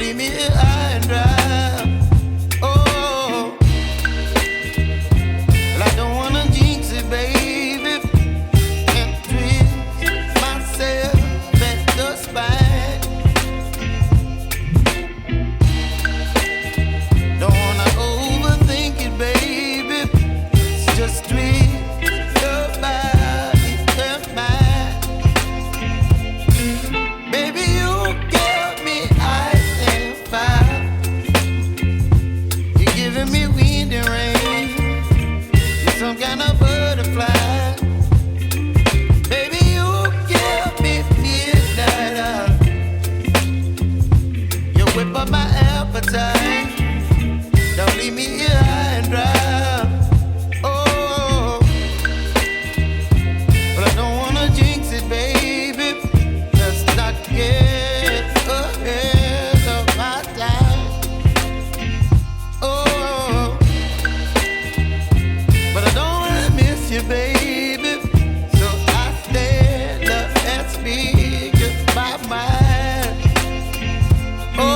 leave me here high and dry. Oh, well, I don't wanna jinx it, baby, and twist myself at the spine. Don't wanna overthink it, baby. It's just twist your body and mine. Baby, you give me ice and fire. You're giving me wind and rain. You're some kind of butterfly. Baby, you give me midnight. You whip up my appetite. Don't leave me here high and dry. Oh, but I don't wanna jinx it, baby. Let's not get ahead of my time. Oh, but I don't wanna miss you, baby. So I stand up and speak my mind. Oh.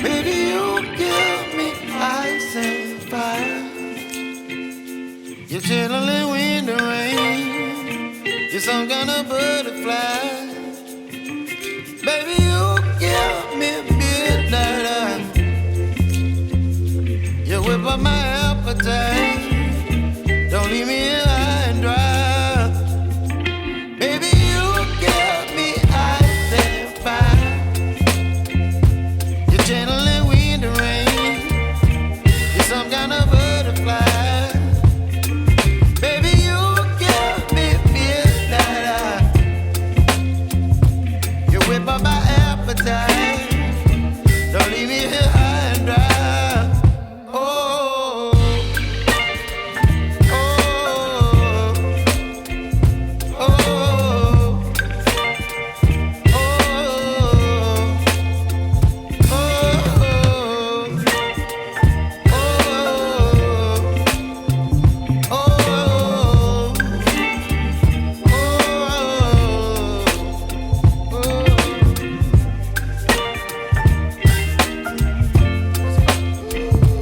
Baby, you give me ice and fire. You're chilling wind and rain. You're some kind of butterfly. Baby, you give me midnight. You whip up my appetite. Don't leave me